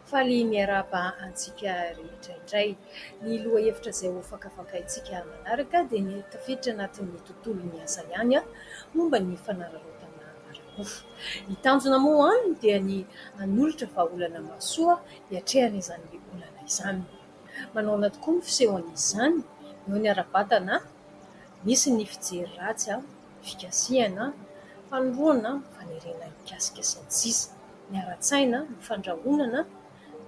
Faly miarahaba antsika rehetra indray. Ny loha hevitra izay ho fakafakaintsika manaraka dia ny tafiditra anatin'ny tontolon'ny asa ihany momba ny fanararaotana ara-mofo. Ny tanjona moa aminy dia ny hanolotra vahaolana mahasoa hiatrehana izany olana izany. Manaona tokoa ny fisehoan'izany eo ny ara-batana, misy ny fijery ratsy, fikasihana, fanoroana, fanerena mikasika sy ny sisa. Ny ara-tsaina, ny fandrahonana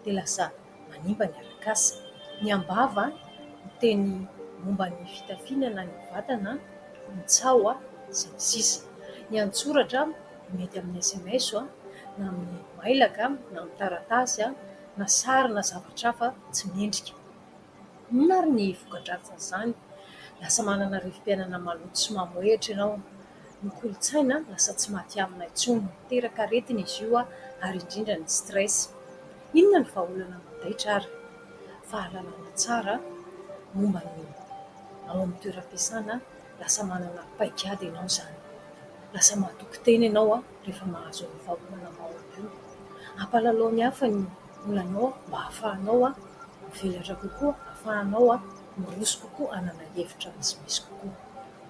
dia lasa manimba ny arak'asa. Ny ambava miteny momba ny fitafiana ny vatana, ny tsaho sy ny sisa. Ny an-tsoratra mety amin'ny SMS na amin'ny mailaka na amin'ny taratasy na sary na zavatra hafa tsy mendrika. Inona ary ny voka-dratsan'izany? Lasa manana rivo-piainana maloto sy mamoetra ianao. Ny kolontsaina lasa tsy matiamina intsony, miteraka aretina izy io ary indrindra ny stress. Inona ny vahaolana mandaitra ary? Fahalalana tsara momba ny ao amin'ny toeram-piasana, lasa manana paikady ianao izany. Lasa mahatoky tena ianao rehefa mahazo ny vahaolana mahomby io. Hampalalao ny hafa ny olanao mba hahafahanao mivelatra kokoa, hahafahanao miroso kokoa, hanana hevitra misimisy kokoa.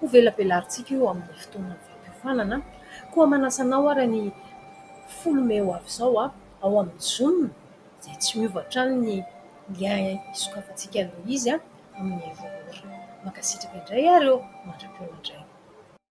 Ho velabelarintsika io amin'ny fotoanan'ny fampiofanana. Koa manasa anao ary ny folo May ho avy izao ao amin'ny Zoom, izay tsy miova hatrany ny lien isokafantsika noho izy amin'ny roa ora. Mankasitraka indray ary mandram-peo indray.